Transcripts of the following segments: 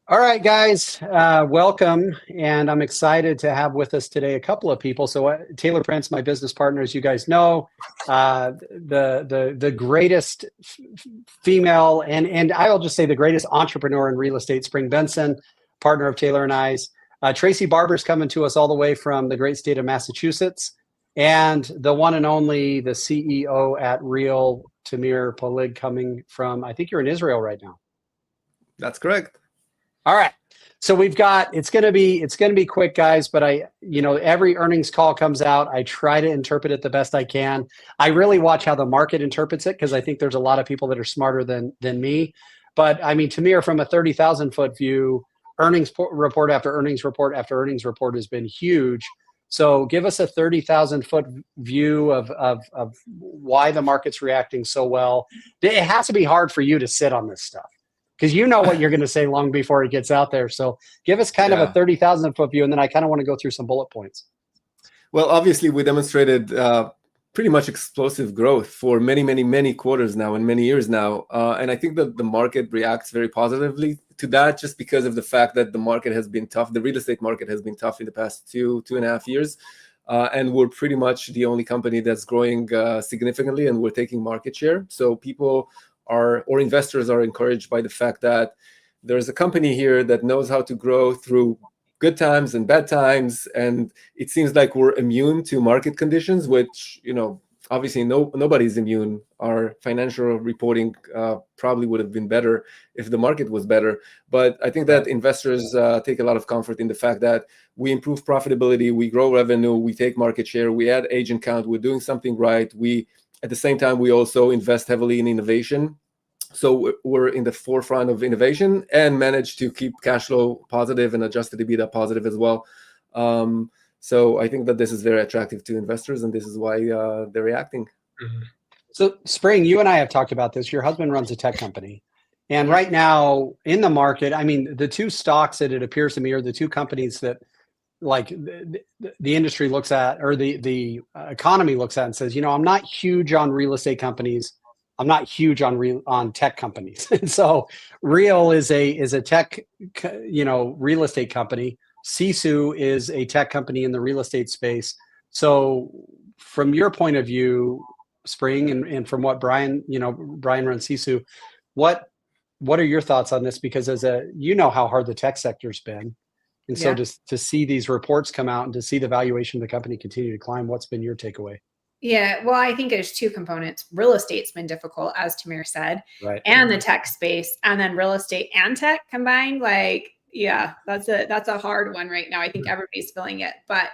All right, guys, welcome. And I'm excited to have with us today a couple of people. So Taylor Prince, my business partner, as you guys know, the greatest female, and I'll just say the greatest entrepreneur in real estate, Spring Benson, partner of Taylor and I's. Tracy Barber's coming to us all the way from the great state of Massachusetts. And the one and only, the CEO at Real, Tamir Polig, coming from, I think you're in Israel right now. That's correct. All right. So we've got, it's going to be quick, guys, but every earnings call comes out. I try to interpret it the best I can. I really watch how the market interprets it, because I think there's a lot of people that are smarter than me. But I mean, Tamir, from a 30,000 foot view, earnings report after earnings report after earnings report has been huge. So give us a 30,000 foot view of why the market's reacting so well. It has to be hard for you to sit on this stuff, because you know what you're going to say long before it gets out there. So give us kind of a 30,000 foot view, and then I kind of want to go through some bullet points. Well, obviously, we demonstrated pretty much explosive growth for many quarters now and many years now. And I think that the market reacts very positively to that, just because of the fact that the market has been tough. The real estate market has been tough in the past two and a half years. And we're pretty much the only company that's growing significantly, and we're taking market share. So people or investors are encouraged by the fact that there's a company here that knows how to grow through good times and bad times. And it seems like we're immune to market conditions, which, obviously nobody's immune. Our financial reporting probably would have been better if the market was better. But I think that investors take a lot of comfort in the fact that we improve profitability, we grow revenue, we take market share, we add agent count, we're doing something right. At the same time, we also invest heavily in innovation. So we're in the forefront of innovation and manage to keep cash flow positive and adjusted EBITDA positive as well. So I think that this is very attractive to investors, and this is why they're reacting. Mm-hmm. So Spring, you and I have talked about this. Your husband runs a tech company. And right now in the market, I mean, the two stocks that it appears to me are the two companies that like the industry looks at, or the economy looks at and says, I'm not huge on real estate companies. I'm not huge on tech companies. So Real is a tech, real estate company. Sisu is a tech company in the real estate space. So from your point of view, Spring, and from what Brian runs Sisu, what are your thoughts on this? Because how hard the tech sector's been. And so to see these reports come out and to see the valuation of the company continue to climb, what's been your takeaway? Yeah, well, I think there's two components. Real estate's been difficult, as Tamir said, right, and the tech space, and then real estate and tech combined. That's a hard one right now. I think everybody's feeling it, but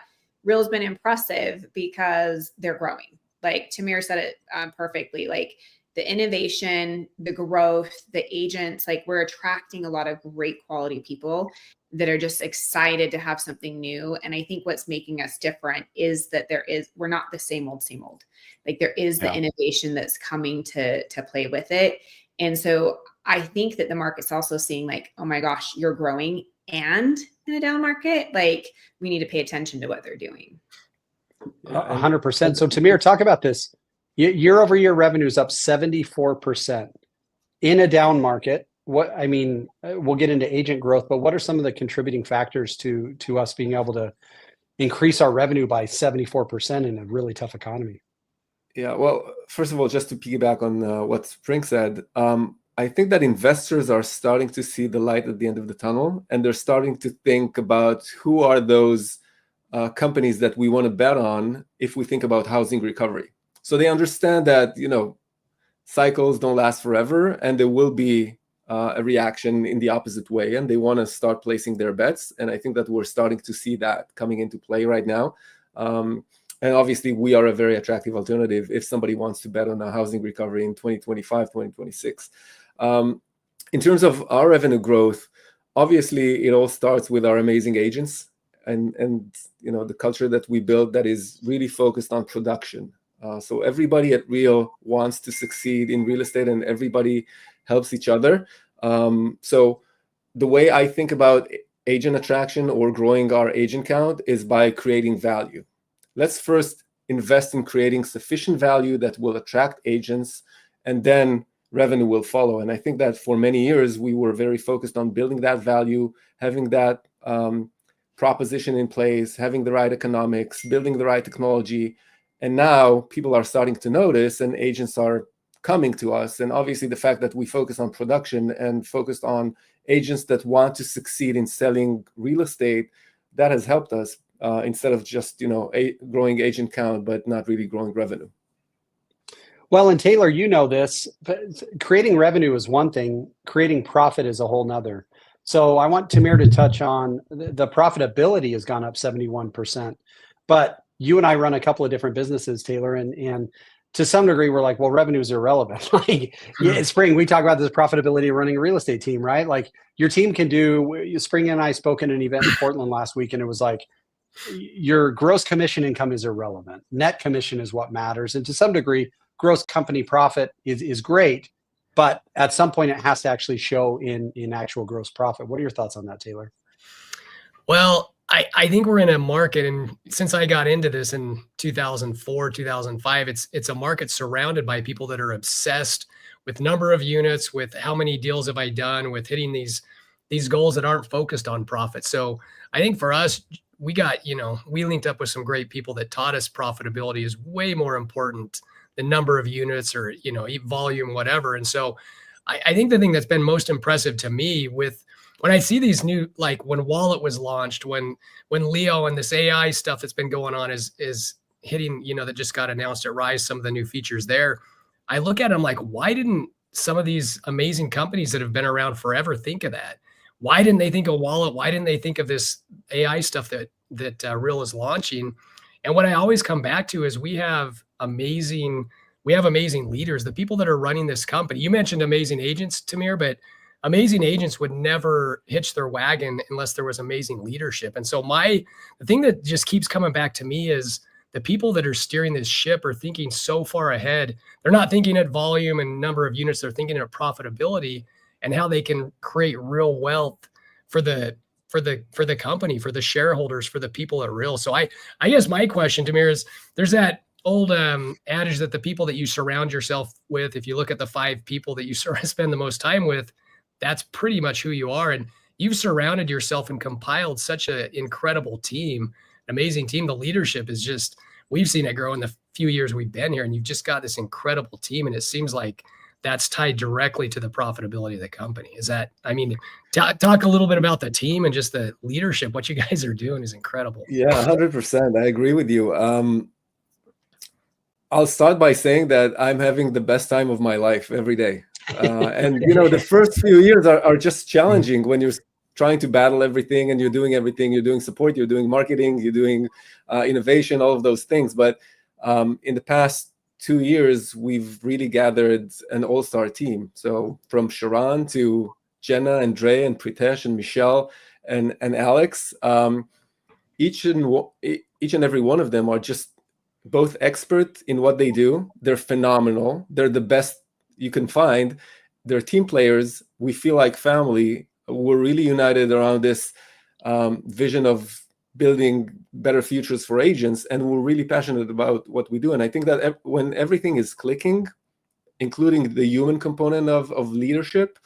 Real's been impressive because they're growing. Like Tamir said it perfectly. Like the innovation, the growth, the agents, like we're attracting a lot of great quality people that are just excited to have something new. And I think what's making us different is that we're not the same old. Like there is the innovation that's coming to play with it. And so I think that the market's also seeing like, oh my gosh, you're growing and in a down market, like we need to pay attention to what they're doing. 100%. So Tamir, talk about this. Year over year revenue is up 74% in a down market. We'll get into agent growth, but what are some of the contributing factors to us being able to increase our revenue by 74% in a really tough economy? Yeah, well, first of all, just to piggyback on what Spring said, I think that investors are starting to see the light at the end of the tunnel, and they're starting to think about who are those companies that we want to bet on if we think about housing recovery. So they understand that, cycles don't last forever, and there will be a reaction in the opposite way, and they want to start placing their bets. And I think that we're starting to see that coming into play right now. And obviously, we are a very attractive alternative if somebody wants to bet on a housing recovery in 2025, 2026. In terms of our revenue growth, obviously, it all starts with our amazing agents and the culture that we build that is really focused on production. So everybody at Real wants to succeed in real estate, and everybody helps each other. So the way I think about agent attraction or growing our agent count is by creating value. Let's first invest in creating sufficient value that will attract agents, and then revenue will follow. And I think that for many years, we were very focused on building that value, having that proposition in place, having the right economics, building the right technology. And now people are starting to notice, and agents are coming to us. And obviously the fact that we focus on production and focused on agents that want to succeed in selling real estate, that has helped us instead of just, growing agent count, but not really growing revenue. Well, and Taylor, you know this, but creating revenue is one thing, creating profit is a whole nother. So I want Tamir to touch on the profitability has gone up 71%, but you and I run a couple of different businesses, Taylor, and to some degree, we're like, well, revenue is irrelevant. Spring, we talk about this profitability of running a real estate team, right? Like your team can do, Spring and I spoke at an event in Portland last week, and it was like, your gross commission income is irrelevant. Net commission is what matters. And to some degree, gross company profit is great, but at some point it has to actually show in actual gross profit. What are your thoughts on that, Taylor? Well, I think we're in a market, and since I got into this in 2004, 2005, it's a market surrounded by people that are obsessed with number of units, with how many deals have I done, with hitting these goals that aren't focused on profit. So I think for us, we linked up with some great people that taught us profitability is way more important than number of units or, volume, whatever. And so I think the thing that's been most impressive to me when I see these new, like when Wallet was launched, when Leo and this AI stuff that's been going on is hitting, that just got announced at Rise, some of the new features there, I look at them like, why didn't some of these amazing companies that have been around forever think of that? Why didn't they think of Wallet? Why didn't they think of this AI stuff that Real is launching? And what I always come back to is we have amazing leaders, the people that are running this company. You mentioned amazing agents, Tamir, but amazing agents would never hitch their wagon unless there was amazing leadership. And so the thing that just keeps coming back to me is the people that are steering this ship are thinking so far ahead. They're not thinking at volume and number of units. They're thinking at profitability and how they can create real wealth for the company, for the shareholders, for the people at Real. So I guess my question, Tamir, is there's that old adage that the people that you surround yourself with, if you look at the 5 people that you spend the most time with, that's pretty much who you are. And you've surrounded yourself and compiled such an incredible team, an amazing team. The leadership is just, we've seen it grow in the few years we've been here, and you've just got this incredible team. And it seems like that's tied directly to the profitability of the company. Talk a little bit about the team and just the leadership. What you guys are doing is incredible. Yeah, 100%. I agree with you. I'll start by saying that I'm having the best time of my life every day. And, the first few years are just challenging when you're trying to battle everything and you're doing everything. You're doing support, you're doing marketing, you're doing innovation, all of those things. But in the past 2 years, we've really gathered an all-star team. So from Sharon to Jenna and Dre and Pritesh and Michelle and Alex, each and every one of them are just both expert in what they do. They're phenomenal. They're the best you can find. They're team players. We feel like family. We're really united around this vision of building better futures for agents, and we're really passionate about what we do. And I think that when everything is clicking, including the human component of leadership,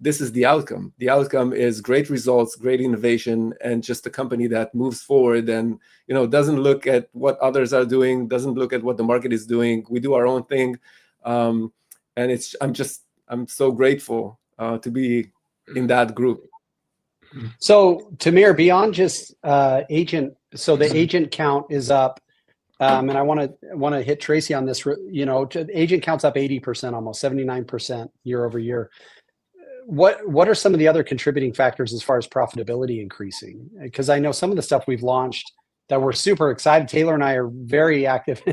this is the outcome. The outcome is great results, great innovation, and just a company that moves forward and doesn't look at what others are doing, doesn't look at what the market is doing. We do our own thing, and I'm so grateful to be in that group. So Tamir, beyond just agent, so the agent count is up, and I want to hit Tracy on this. Agent count's up 80%, almost 79% year over year. What are some of the other contributing factors as far as profitability increasing? Because I know some of the stuff we've launched that we're super excited. Taylor and I are very active.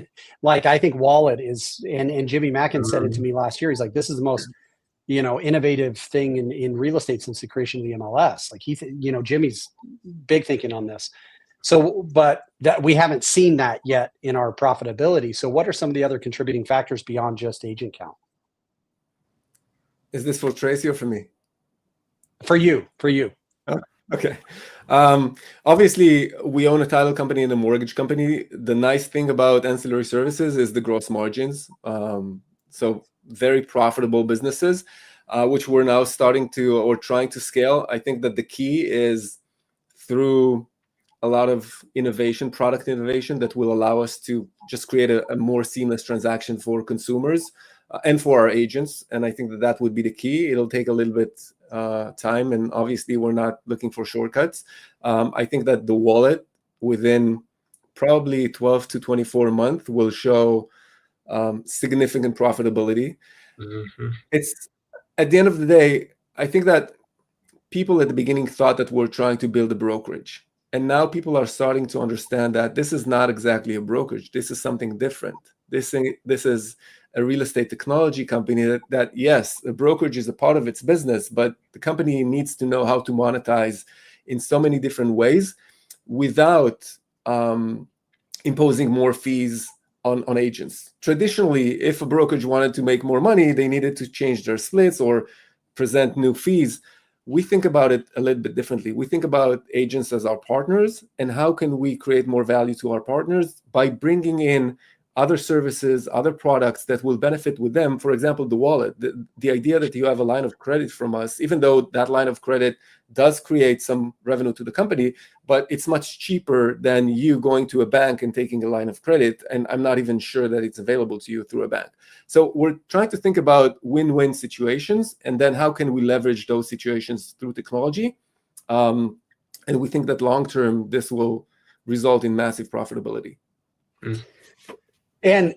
Like I think Wallet is, and Jimmy Mackin said it to me last year. He's like, this is the most innovative thing in real estate since the creation of the MLS. Like Jimmy's big thinking on this. So, but that we haven't seen that yet in our profitability. So what are some of the other contributing factors beyond just agent count? Is this for Tracy or for me? For you. Oh, okay. Obviously, we own a title company and a mortgage company. The nice thing about ancillary services is the gross margins. So very profitable businesses, which we're now starting to or trying to scale. I think that the key is through a lot of innovation, product innovation that will allow us to just create a more seamless transaction for consumers and for our agents. And I think that that would be the key. It'll take a little bit time, and obviously we're not looking for shortcuts. I think that the wallet within probably 12 to 24 months will show significant profitability. It's at the end of the day, I think that people at the beginning thought that we're trying to build a brokerage. And now people are starting to understand that this is not exactly a brokerage. This is something different. This is a real estate technology company that yes, a brokerage is a part of its business, but the company needs to know how to monetize in so many different ways without imposing more fees on agents. Traditionally, if a brokerage wanted to make more money, they needed to change their splits or present new fees. We think about it a little bit differently. We think about agents as our partners, and how can we create more value to our partners by bringing in other services, other products that will benefit with them. For example, the wallet, the idea that you have a line of credit from us, even though that line of credit does create some revenue to the company, but it's much cheaper than you going to a bank and taking a line of credit. And I'm not even sure that it's available to you through a bank. So we're trying to think about win-win situations, and then how can we leverage those situations through technology? And we think that long-term, this will result in massive profitability. And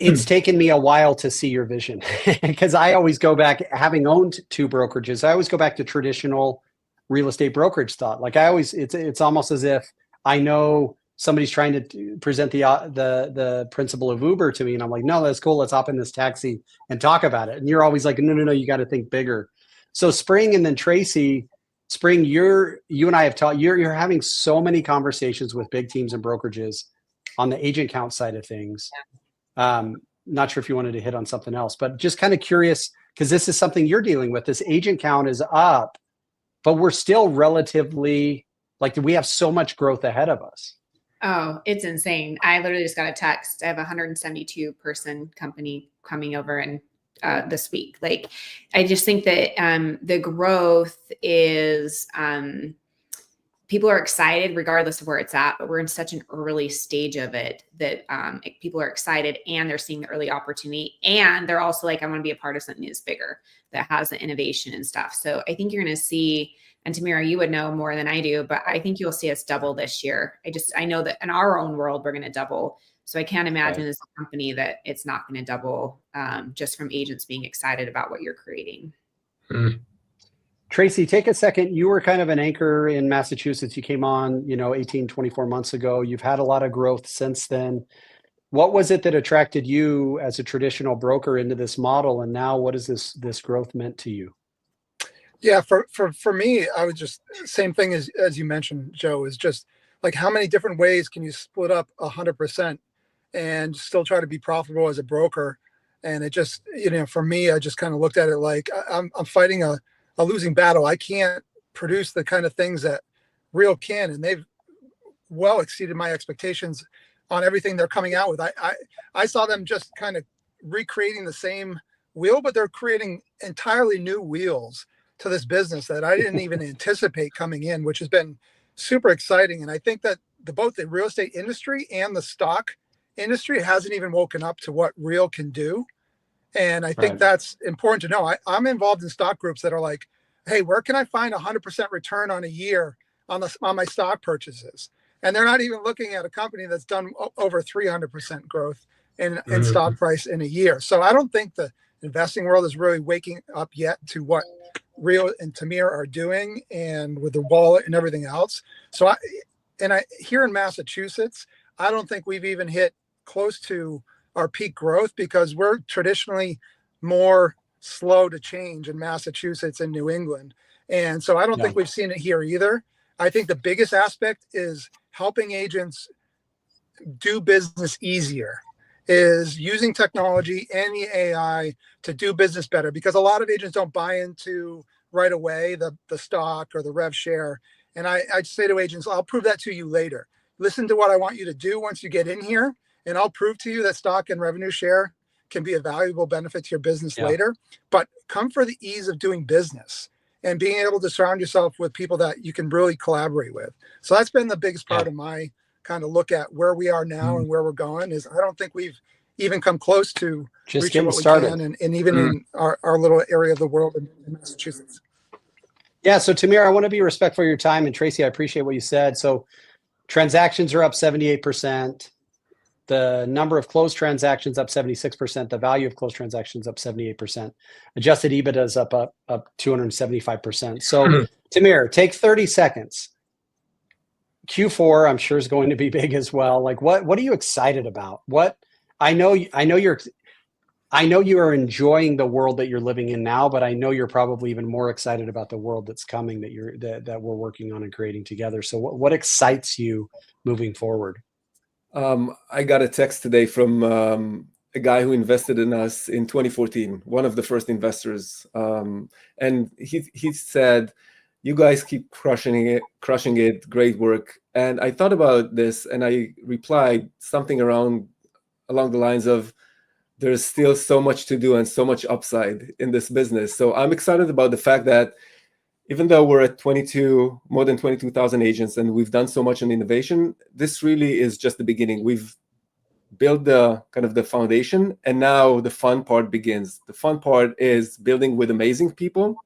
it's taken me a while to see your vision, because I always go back, having owned two brokerages, I always go back to traditional real estate brokerage thought. Like it's almost as if I know somebody's trying to present the principle of Uber to me, and I'm like, no, that's cool. Let's hop in this taxi and talk about it. And you're always like, no, you got to think bigger. So Spring and then Tracy, Spring, you and I have talked. You're having so many conversations with big teams and brokerages on the agent count side of things. Not sure if you wanted to hit on something else, but just kind of curious, because this is something you're dealing with. This agent count is up, but we're still relatively, like, we have so much growth ahead of us. Oh, it's insane. I literally just got a text. I have a 172 person company coming over and this week. Like, I just think that the growth is people are excited regardless of where it's at, but we're in such an early stage of it that people are excited, and they're seeing the early opportunity. And they're also like, I want to be a part of something that's bigger, that has the innovation and stuff. So I think you're going to see, and Tamira, you would know more than I do, but I think you'll see us double this year. I know that in our own world, we're going to double. So I can't imagine as a company that it's not going to double just from agents being excited about what you're creating. Tracy, take a second. You were kind of an anchor in Massachusetts. You came on, 18, 24 months ago. You've had a lot of growth since then. What was it that attracted you as a traditional broker into this model? And now what has this growth meant to you? Yeah, for me, I was just same thing as you mentioned, Joe, is just like, how many different ways can you split up 100% and still try to be profitable as a broker? And it just, for me, I just kind of looked at it like I'm fighting a losing battle. I can't produce the kind of things that Real can, and they've well exceeded my expectations on everything they're coming out with. I saw them just kind of recreating the same wheel, but they're creating entirely new wheels to this business that I didn't even anticipate coming in, which has been super exciting. And I think that both the real estate industry and the stock industry hasn't even woken up to what Real can do. And I think that's important to know. I'm involved in stock groups that are like, hey, where can I find 100% return on a year on my stock purchases? And they're not even looking at a company that's done over 300% growth in stock price in a year. So I don't think the investing world is really waking up yet to what Real and Tamir are doing, and with the wallet and everything else. So here in Massachusetts, I don't think we've even hit close to our peak growth, because we're traditionally more slow to change in Massachusetts and New England. And so I don't think we've seen it here either. I think the biggest aspect is helping agents do business easier, is using technology and the AI to do business better, because a lot of agents don't buy into right away the stock or the rev share. And I say to agents, I'll prove that to you later. Listen to what I want you to do once you get in here, and I'll prove to you that stock and revenue share can be a valuable benefit to your business Yeah. later, but come for the ease of doing business and being able to surround yourself with people that you can really collaborate with. So that's been the biggest part of my kind of look at where we are now and where we're going. Is I don't think we've even come close to Just reaching getting what we started. can, and even in our little area of the world in Massachusetts. Yeah. So Tamir, I want to be respectful of your time, and Tracy, I appreciate what you said. So transactions are up 78%. The number of closed transactions up 76%. The value of closed transactions up 78%. Adjusted EBITDA is up 275%. So Tamir, take 30 seconds. Q4, I'm sure, is going to be big as well. Like, what are you excited about? I know you are enjoying the world that you're living in now, but I know you're probably even more excited about the world that's coming that we're working on and creating together. So what excites you moving forward? I got a text today from a guy who invested in us in 2014, one of the first investors. And he said, "You guys keep crushing it, great work." And I thought about this and I replied something along the lines of, there's still so much to do and so much upside in this business. So I'm excited about the fact that even though we're at more than 22,000 agents and we've done so much in innovation, this really is just the beginning. We've built the foundation, and now the fun part begins. The fun part is building with amazing people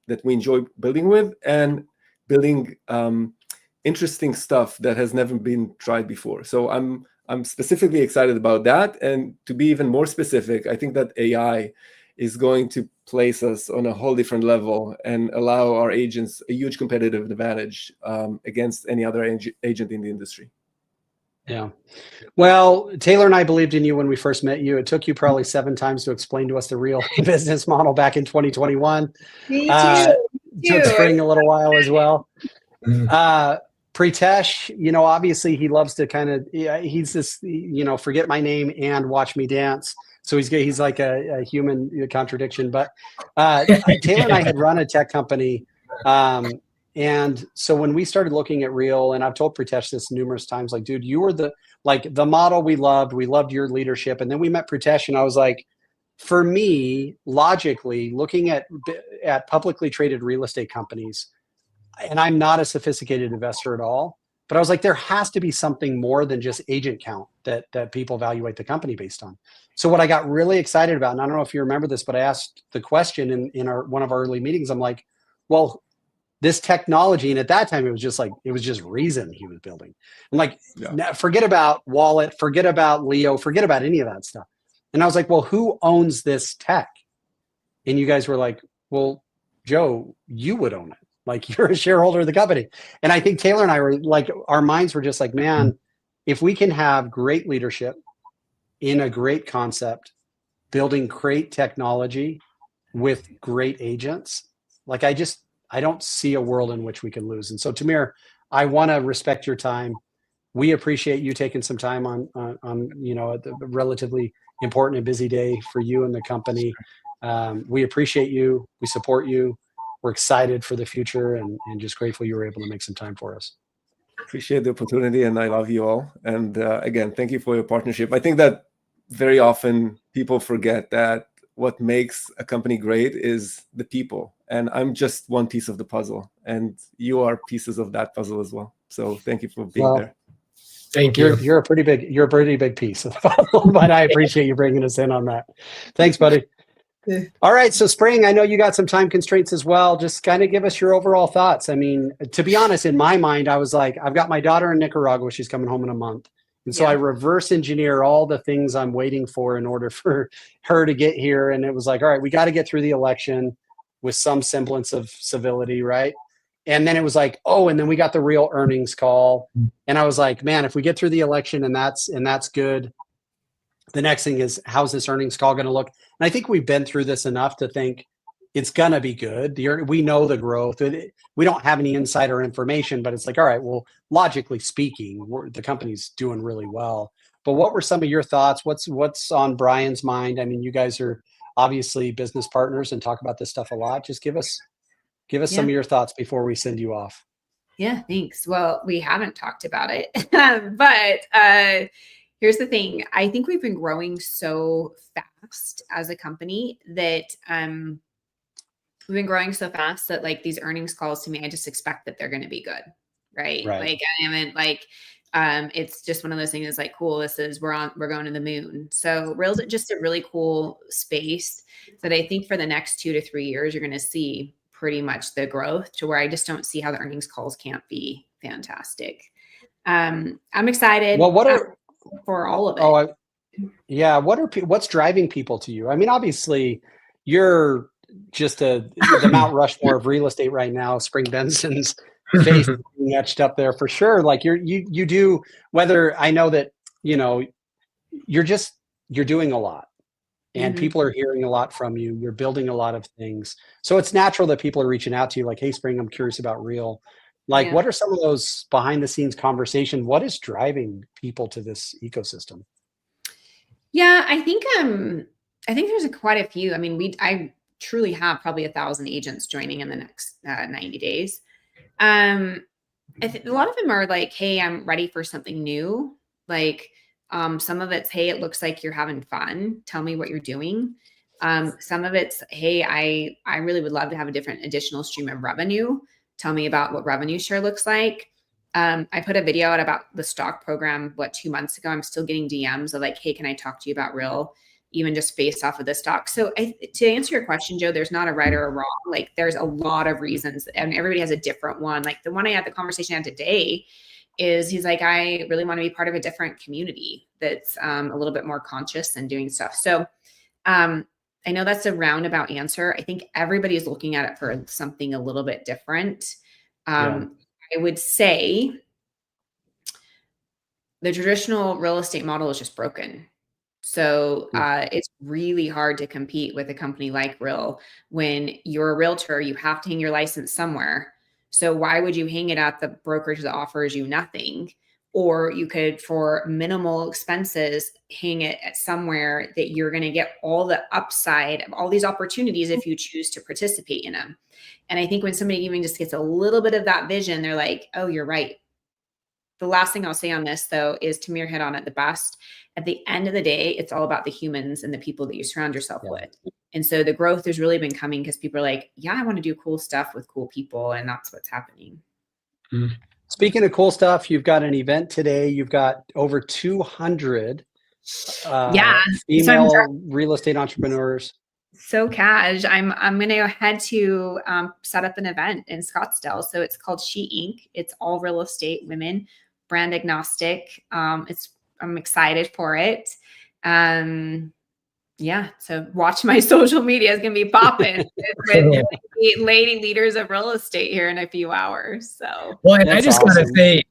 that we enjoy building with, and building interesting stuff that has never been tried before. So I'm specifically excited about that. And to be even more specific, I think that AI is going to place us on a whole different level and allow our agents a huge competitive advantage against any other agent in the industry. Yeah. Well, Taylor and I believed in you when we first met you. It took you probably 7 times to explain to us the real business model back in 2021. Me too. Took Spring a little while as well. Pritesh, obviously he loves to he's this, forget my name and watch me dance. So he's like a human contradiction. But Taylor and I had run a tech company. And so when we started looking at Real, and I've told Pritesh this numerous times, like, dude, you were the model we loved your leadership. And then we met Pritesh, and I was like, for me, logically, looking at publicly traded real estate companies, and I'm not a sophisticated investor at all, but I was like, there has to be something more than just agent count that people evaluate the company based on. So what I got really excited about, and I don't know if you remember this, but I asked the question in one of our early meetings. I'm like, well, this technology, and at that time it was just reason he was building. I'm like, forget about Wallet, forget about Leo, forget about any of that stuff. And I was like, well, who owns this tech? And you guys were like, well, Joe, you would own it. Like, you're a shareholder of the company. And I think Taylor and I were like, our minds were just like, man, if we can have great leadership in a great concept, building great technology with great agents, like I don't see a world in which we can lose. And so, Tamir, I want to respect your time. We appreciate you taking some time on a relatively important and busy day for you and the company. We appreciate you. We support you. We're excited for the future and just grateful you were able to make some time for us. Appreciate the opportunity, and I love you all. And again, thank you for your partnership. I think that very often people forget that what makes a company great is the people. And I'm just one piece of the puzzle, and you are pieces of that puzzle as well. So thank you for being there. Thank you. You're a pretty big piece of the puzzle, but I appreciate you bringing us in on that. Thanks, buddy. All right. So Spring, I know you got some time constraints as well. Just kind of give us your overall thoughts. I mean, to be honest, in my mind, I was like, I've got my daughter in Nicaragua. She's coming home in a month. And so I reverse engineer all the things I'm waiting for in order for her to get here. And it was like, all right, we got to get through the election with some semblance of civility, right? And then it was like, oh, and then we got the real earnings call. And I was like, man, if we get through the election and that's good, the next thing is, how's this earnings call going to look? And I think we've been through this enough to think it's going to be good. We know the growth. We don't have any insider information, but it's like, all right, well, logically speaking, the company's doing really well. But what were some of your thoughts? What's on Brian's mind? I mean, you guys are obviously business partners and talk about this stuff a lot. Just give us some of your thoughts before we send you off. Yeah, thanks. Well, we haven't talked about it, but Here's the thing. I think we've been growing so fast as a company that we've been growing so fast that like these earnings calls to me, I just expect that they're going to be good. Right. Right. Like I haven't like, it's just one of those things that's like, cool, we're going to the moon. So Reels is just a really cool space that I think for the next 2 to 3 years, you're going to see pretty much the growth to where I just don't see how the earnings calls can't be fantastic. I'm excited. Well, what are for all of it. Yeah. What's driving people to you? I mean, obviously you're just the Mount Rushmore of real estate right now. Spring Benson's face etched up there for sure. Like you do, whether I know that, you know, you're doing a lot and people are hearing a lot from you. You're building a lot of things. So it's natural that people are reaching out to you like, hey, Spring, I'm curious about Real. Like, what are some of those behind the scenes conversation? What is driving people to this ecosystem? Yeah, I think there's quite a few. I mean, I truly have probably 1,000 agents joining in the next 90 days. A lot of them are like, hey, I'm ready for something new. Like, some of it's, hey, it looks like you're having fun. Tell me what you're doing. Some of it's, hey, I really would love to have a different additional stream of revenue. Tell me about what revenue share looks like. I put a video out about the stock program, 2 months ago. I'm still getting DMs of like, hey, can I talk to you about Real, even just based off of the stock? So to answer your question, Joe, there's not a right or a wrong. Like there's a lot of reasons and everybody has a different one. Like the one I had the conversation on today is he's like, I really want to be part of a different community that's a little bit more conscious and doing stuff. So I know that's a roundabout answer. I think everybody is looking at it for something a little bit different. I would say the traditional real estate model is just broken. So it's really hard to compete with a company like Real. When you're a realtor, you have to hang your license somewhere. So why would you hang it at the brokerage that offers you nothing? Or you could, for minimal expenses, hang it at somewhere that you're going to get all the upside of all these opportunities if you choose to participate in them. And I think when somebody even just gets a little bit of that vision, they're like, oh, you're right. The last thing I'll say on this, though, is Tamir hit on it the best. At the end of the day, it's all about the humans and the people that you surround yourself with. And so the growth has really been coming because people are like, yeah, I want to do cool stuff with cool people. And that's what's happening. Speaking of cool stuff, you've got an event today. You've got over 200 female real estate entrepreneurs. So Cash, I'm going to head to set up an event in Scottsdale. So it's called She Inc. It's all real estate women, brand agnostic. I'm excited for it. So watch my social media. It's going to be popping with lady leaders of real estate here in a few hours. So, well, and I just got to say,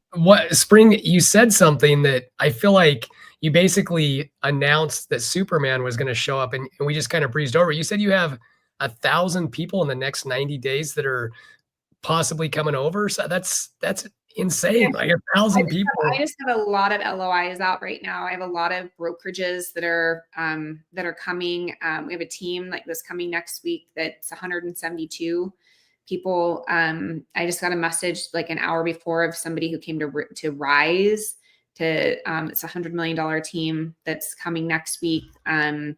Spring, you said something that I feel like you basically announced that Superman was going to show up and we just kind of breezed over. You said you have 1,000 people in the next 90 days that are possibly coming over. So that's insane. Like 1,000 people. I just have a lot of LOIs out right now. I have a lot of brokerages that are coming. We have a team like this coming next week. That's 172 people. I just got a message like an hour before of somebody who came to Rise. It's $100 million team that's coming next week. I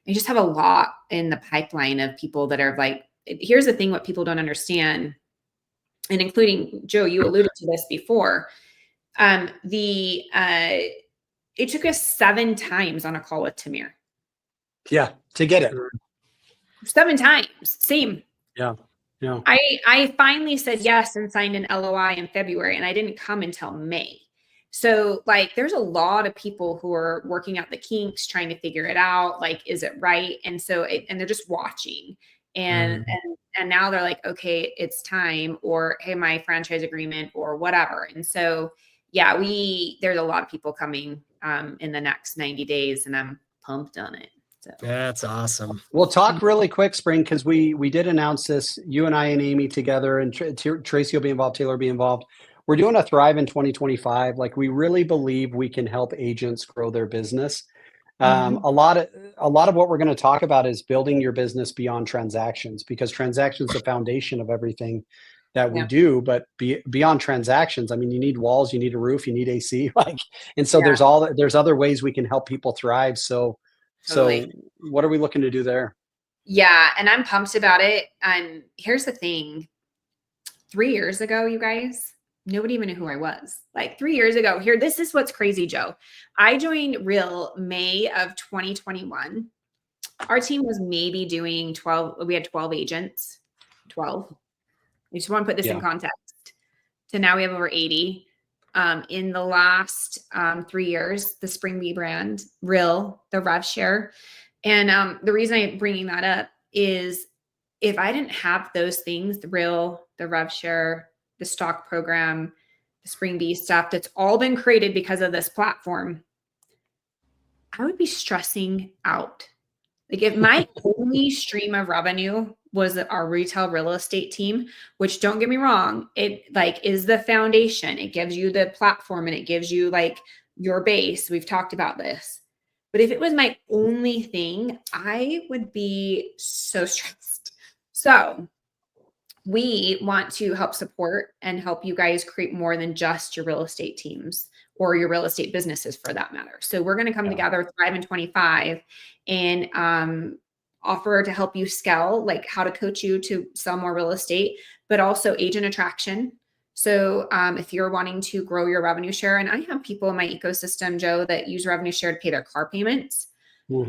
just have a lot in the pipeline of people that are like, here's the thing, what people don't understand. And including Joe, you alluded to this before. It took us 7 times on a call with Tamir. Yeah, to get it. 7 times, same. Yeah. I finally said yes and signed an LOI in February, and I didn't come until May. So like, there's a lot of people who are working out the kinks, trying to figure it out. Like, is it right? And so, and they're just watching. And now they're like, okay, it's time, or hey, my franchise agreement or whatever. And so, there's a lot of people coming in the next 90 days and I'm pumped on it. So that's awesome. We'll talk really quick, Spring, because we did announce this, you and I and Amy together, and Tracy will be involved, Taylor will be involved. We're doing a Thrive in 2025. Like, we really believe we can help agents grow their business. A lot of what we're going to talk about is building your business beyond transactions, because transactions are the foundation of everything. that we Yeah. do, but beyond transactions, I mean, you need walls, you need a roof, you need AC, like, and so Yeah. there's other ways we can help people thrive. So Totally. what are we looking to do there? Yeah. And I'm pumped about it. And here's the thing. 3 years ago, you guys, nobody even knew who I was. Like 3 years ago, this is what's crazy, Joe. I joined Real May of 2021. Our team was maybe doing 12. We had 12 agents, 12. I just want to put this in context. So now we have over 80. In the last 3 years, the Spring Bee brand, Real, the rev share. And the reason I'm bringing that up is if I didn't have those things, the Real, the rev share, the stock program, the Spring Bee stuff, that's all been created because of this platform, I would be stressing out. Like if my only stream of revenue was our retail real estate team, which don't get me wrong, it like is the foundation. It gives you the platform and it gives you like your base. We've talked about this. But if it was my only thing, I would be so stressed. So we want to help support and help you guys create more than just your real estate teams or your real estate businesses for that matter. So we're going to come together, Thrive in 25, and offer to help you scale, like how to coach you to sell more real estate, but also agent attraction. So if you're wanting to grow your revenue share, and I have people in my ecosystem, Joe, that use revenue share to pay their car payments.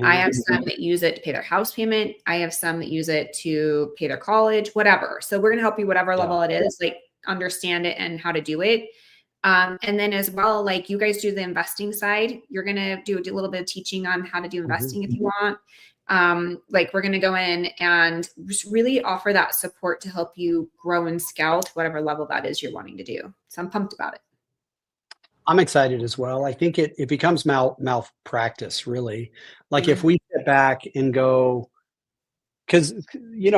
I have some that use it to pay their house payment. I have some that use it to pay their college, whatever. So we're going to help you whatever level it is, like understand it and how to do it. And then as well, like you guys do the investing side, you're going to do a little bit of teaching on how to do investing if you want. Like we're going to go in and just really offer that support to help you grow and scale to whatever level that is you're wanting to do. So I'm pumped about it. I'm excited as well. I think it becomes malpractice, really. Like if we sit back and go, because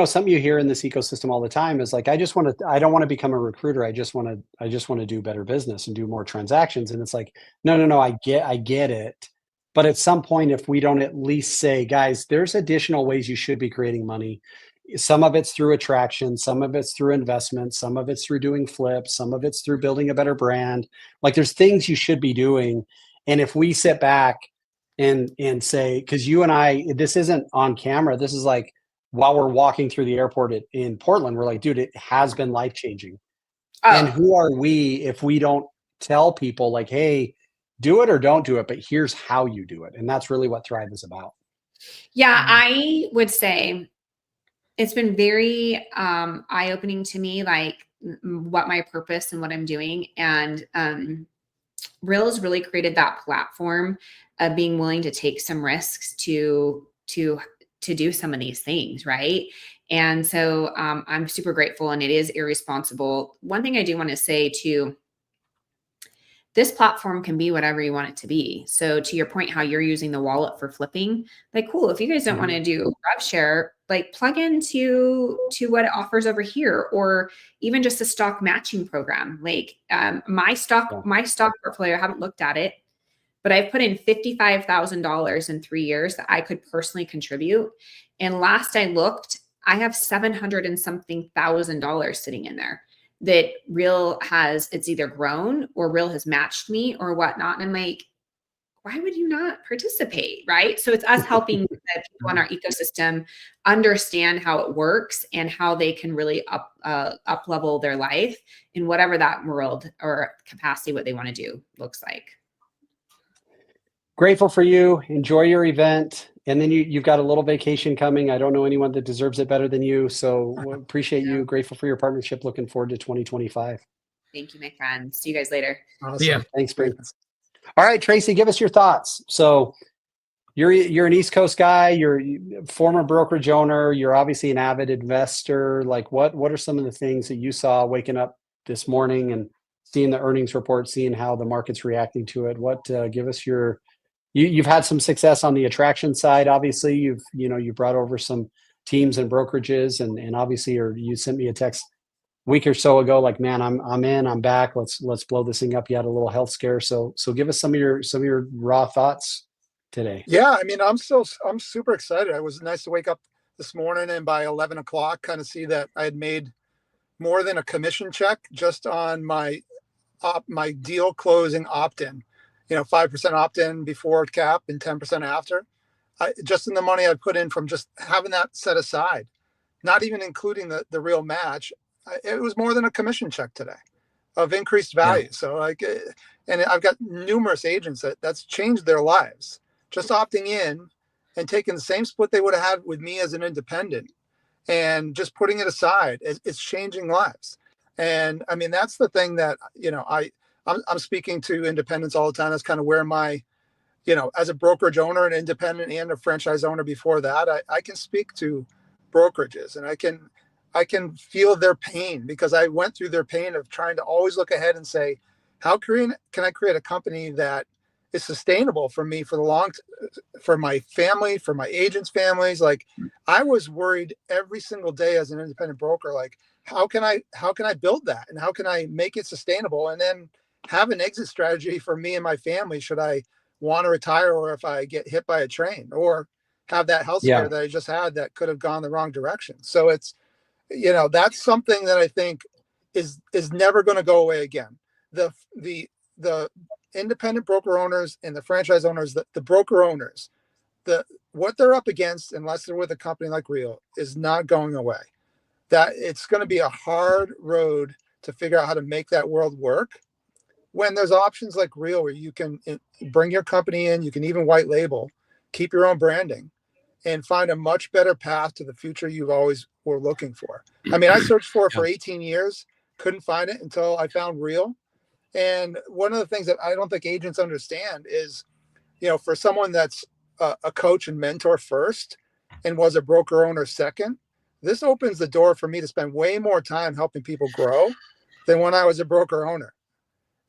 something you hear in this ecosystem all the time is like, I don't want to become a recruiter. I just want to do better business and do more transactions. And it's like, no, I get it. But at some point, if we don't at least say, guys, there's additional ways you should be creating money. Some of it's through attraction, some of it's through investment, some of it's through doing flips, some of it's through building a better brand. Like there's things you should be doing. And if we sit back and say, because you and I, this isn't on camera, this is like while we're walking through the airport in Portland, we're like, dude, it has been life-changing. And who are we if we don't tell people like, hey, do it or don't do it, but here's how you do it. And that's really what Thrive is about. Yeah, I would say it's been very eye-opening to me, like what my purpose and what I'm doing. And Real has really created that platform of being willing to take some risks to do some of these things, right? And so I'm super grateful, and it is irresponsible. One thing I do want to say too, this platform can be whatever you want it to be. So to your point, how you're using the wallet for flipping, like, cool. If you guys don't want to do rev share, like plug into what it offers over here, or even just a stock matching program. Like my stock portfolio, I haven't looked at it, but I've put in $55,000 in 3 years that I could personally contribute. And last I looked, I have $700 and something thousand sitting in there that Real has, it's either grown or Real has matched me or whatnot. And I'm like, why would you not participate? Right. So it's us helping the people in our ecosystem understand how it works and how they can really up level their life in whatever that world or capacity, what they want to do looks like. Grateful for you. Enjoy your event. And then you've got a little vacation coming. I don't know anyone that deserves it better than you. So appreciate you. Grateful for your partnership. Looking forward to 2025. Thank you, my friend. See you guys later. Awesome. Yeah. Thanks, Brent. All right, Tracy, give us your thoughts. So you're an East Coast guy. You're a former brokerage owner. You're obviously an avid investor. Like what are some of the things that you saw waking up this morning and seeing the earnings report, seeing how the market's reacting to it? Give us your. You've had some success on the attraction side. Obviously, you brought over some teams and brokerages, and obviously, you sent me a text a week or so ago, like, man, I'm back. Let's blow this thing up. You had a little health scare, so give us some of your raw thoughts today. Yeah, I mean, I'm super excited. It was nice to wake up this morning and by 11 o'clock, kind of see that I had made more than a commission check just on my deal closing opt-in, 5% opt-in before cap and 10% after. Just in the money I put in from just having that set aside, not even including the real match, it was more than a commission check today of increased value. Yeah. So and I've got numerous agents that's changed their lives just opting in and taking the same split they would have had with me as an independent and just putting it aside. It's changing lives. And I mean, that's the thing that, I'm speaking to independents all the time. That's kind of where my, as a brokerage owner, an independent and a franchise owner before that, I can speak to brokerages and I can feel their pain because I went through their pain of trying to always look ahead and say, how can I create a company that is sustainable for me for my family, for my agents' families? Like, I was worried every single day as an independent broker, like, how can I build that and how can I make it sustainable and then have an exit strategy for me and my family should I want to retire or if I get hit by a train or have that health scare that I just had that could have gone the wrong direction. So it's, that's something that I think is never going to go away again. The independent broker owners and the franchise owners, the broker owners, what they're up against, unless they're with a company like Real, is not going away. That it's going to be a hard road to figure out how to make that world work when there's options like Real where you can bring your company in, you can even white label, keep your own branding, and find a much better path to the future you've always were looking for. I mean, I searched for it for 18 years, couldn't find it until I found Real. And one of the things that I don't think agents understand is, for someone that's a coach and mentor first and was a broker owner second, this opens the door for me to spend way more time helping people grow than when I was a broker owner.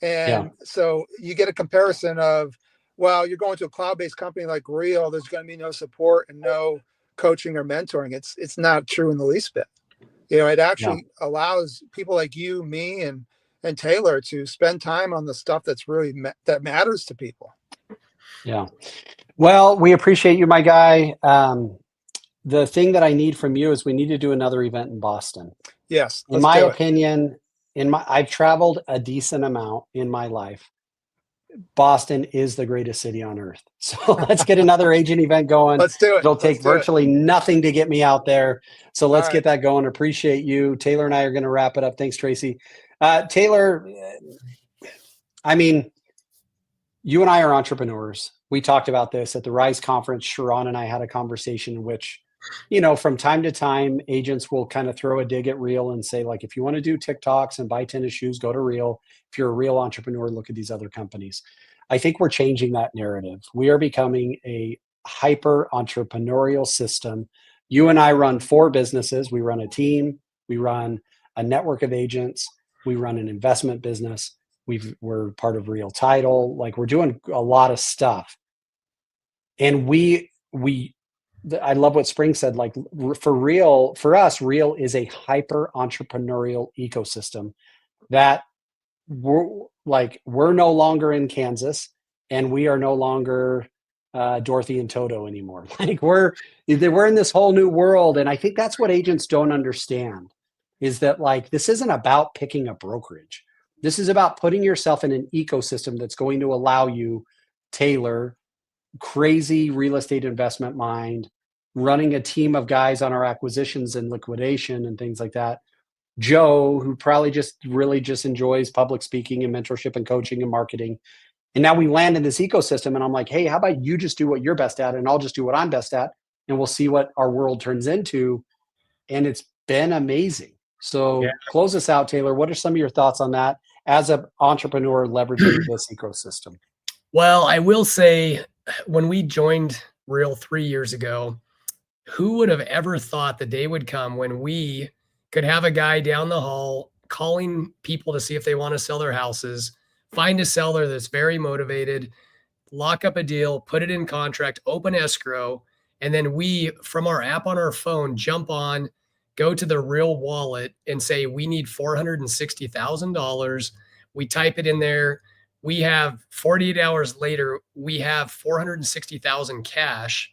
And so you get a comparison of, well, you're going to a cloud-based company like Real, there's going to be no support and no coaching or mentoring. It's not true in the least bit. It actually allows people like you, me, and Taylor to spend time on the stuff that's really that matters to people. Yeah. Well, we appreciate you, my guy. The thing that I need from you is we need to do another event in Boston. Yes. In my opinion, I've traveled a decent amount in my life. Boston is the greatest city on earth. So let's get another agent event going. Let's do it. It'll take virtually nothing to get me out there. So let's get that going. Appreciate you. Taylor and I are going to wrap it up. Thanks, Tracy. Taylor, I mean, you and I are entrepreneurs. We talked about this at the Rise conference. Sharon and I had a conversation in which, from time to time, agents will kind of throw a dig at Real and say, like, if you want to do TikToks and buy tennis shoes, go to Real. If you're a real entrepreneur, look at these other companies. I think we're changing that narrative. We are becoming a hyper entrepreneurial system. You and I run 4 businesses. We run a team. We run a network of agents. We run an investment business. We're part of Real Title. Like, we're doing a lot of stuff. And I love what Spring said. Like, for us, Real is a hyper entrepreneurial ecosystem that we're no longer in Kansas and we are no longer Dorothy and Toto anymore. Like, we're in this whole new world. And I think that's what agents don't understand is that, like, this isn't about picking a brokerage. This is about putting yourself in an ecosystem that's going to allow you, Taylor, crazy real estate investment mind, running a team of guys on our acquisitions and liquidation and things like that. Joe, who probably really enjoys public speaking and mentorship and coaching and marketing. And now we land in this ecosystem and I'm like, hey, how about you just do what you're best at and I'll just do what I'm best at and we'll see what our world turns into. And it's been amazing. So close us out, Taylor. What are some of your thoughts on that as an entrepreneur leveraging this ecosystem? Well, I will say, when we joined Real 3 years ago, who would have ever thought the day would come when we could have a guy down the hall calling people to see if they want to sell their houses, find a seller that's very motivated, lock up a deal, put it in contract, open escrow, and then we, from our app on our phone, jump on, go to the Real wallet and say, we need $460,000. We type it in there. We have 48 hours later, we have 460,000 cash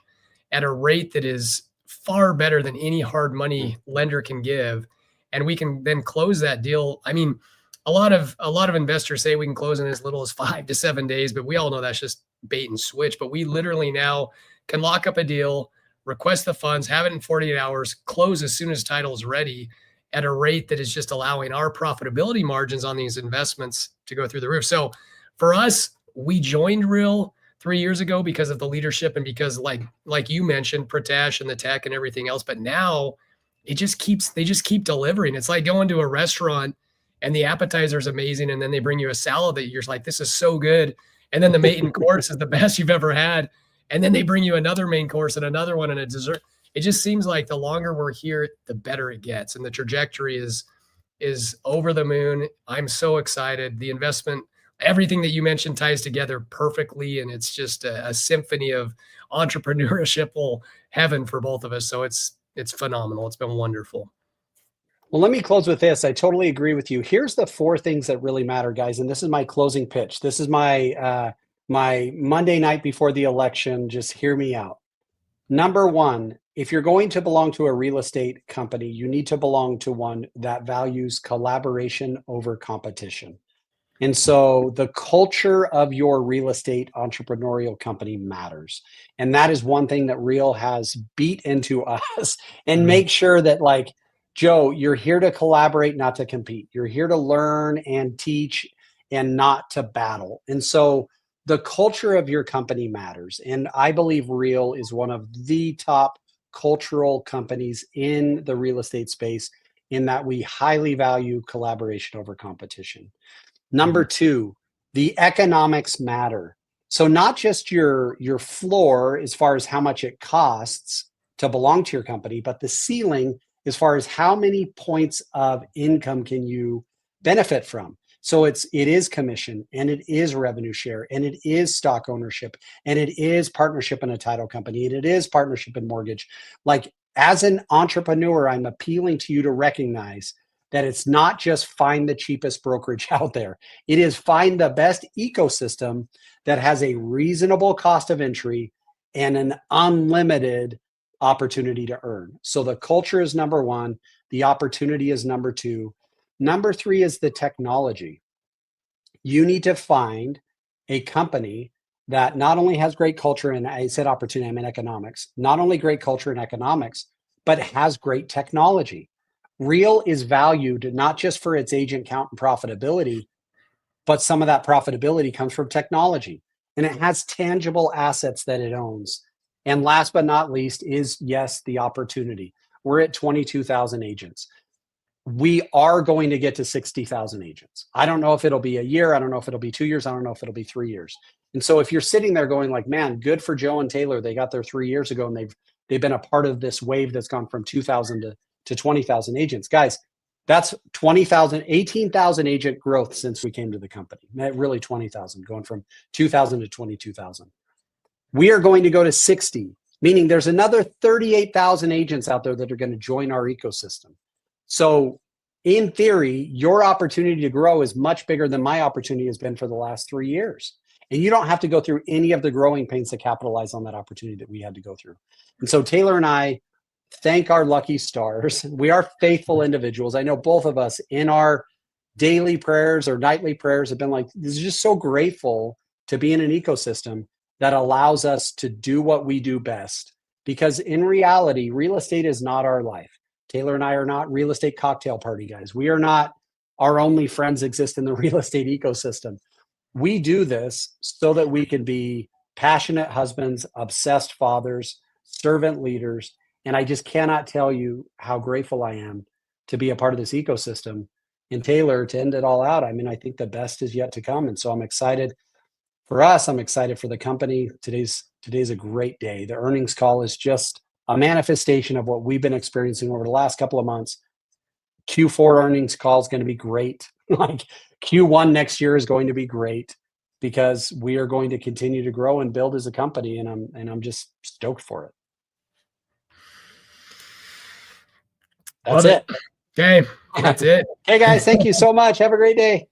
at a rate that is far better than any hard money lender can give. and we can then close that deal. I mean, a lot of investors say we can close in as little as 5 to 7 days, but we all know that's just bait and switch. But we literally now can lock up a deal, request the funds, have it in 48 hours, close as soon as title is ready at a rate that is just allowing our profitability margins on these investments to go through the roof. So for us, we joined Real 3 years ago because of the leadership and because like you mentioned, Pritesh and the tech and everything else. But now they just keep delivering. It's like going to a restaurant and the appetizer is amazing, and then they bring you a salad that you're like, this is so good. And then the main course is the best you've ever had. And then they bring you another main course and another one and a dessert. It just seems like the longer we're here, the better it gets. And the trajectory is over the moon. I'm so excited. The investment, everything that you mentioned ties together perfectly. And it's just a symphony of entrepreneurship heaven for both of us. So it's phenomenal. It's been wonderful. Well, let me close with this. I totally agree with you. Here's the 4 things that really matter, guys. And this is my closing pitch. This is my my Monday night before the election. Just hear me out. Number 1, if you're going to belong to a real estate company, you need to belong to one that values collaboration over competition. And so the culture of your real estate entrepreneurial company matters. And that is one thing that Real has beat into us and make sure that, like, Joe, you're here to collaborate, not to compete. You're here to learn and teach and not to battle. And so the culture of your company matters. And I believe Real is one of the top cultural companies in the real estate space in that we highly value collaboration over competition. Number 2, the economics matter. So not just your floor as far as how much it costs to belong to your company, but the ceiling as far as how many points of income can you benefit from. So it is commission, and it is revenue share, and it is stock ownership, and it is partnership in a title company, and it is partnership in mortgage. Like, as an entrepreneur, I'm appealing to you to recognize that it's not just find the cheapest brokerage out there. It is find the best ecosystem that has a reasonable cost of entry and an unlimited opportunity to earn. So the culture is number 1. The opportunity is number 2. Number 3 is the technology. You need to find a company that not only has great culture, and I said opportunity, I mean economics, not only great culture and economics, but has great technology. Real is valued not just for its agent count and profitability, but some of that profitability comes from technology, and it has tangible assets that it owns. And last but not least is, yes, the opportunity. We're at 22,000 agents. We are going to get to 60,000 agents. I don't know if it'll be a year. I don't know if it'll be 2 years. I don't know if it'll be 3 years. And so if you're sitting there going like, man, good for Joe and Taylor. They got there 3 years ago, and they've been a part of this wave that's gone from 2,000 to 20,000 agents. Guys, that's 18,000 agent growth since we came to the company. Really 20,000, going from 2,000 to 22,000. We are going to go to 60, meaning there's another 38,000 agents out there that are going to join our ecosystem. So in theory, your opportunity to grow is much bigger than my opportunity has been for the last 3 years. And you don't have to go through any of the growing pains to capitalize on that opportunity that we had to go through. And so Taylor and I thank our lucky stars. We are faithful individuals. I know both of us in our daily prayers or nightly prayers have been like, this is just so grateful to be in an ecosystem that allows us to do what we do best. Because in reality, real estate is not our life. Taylor and I are not real estate cocktail party guys. We are not our only friends exist in the real estate ecosystem. We do this so that we can be passionate husbands, obsessed fathers, servant leaders. And I just cannot tell you how grateful I am to be a part of this ecosystem. And Taylor, to end it all out, I mean, I think the best is yet to come. And so I'm excited for us. I'm excited for the company. Today's a great day. The earnings call is just a manifestation of what we've been experiencing over the last couple of months. Q4 earnings call is going to be great. Like Q1 next year is going to be great because we are going to continue to grow and build as a company. And I'm just stoked for it. That's it. Okay. That's it. Hey guys, thank you so much. Have a great day.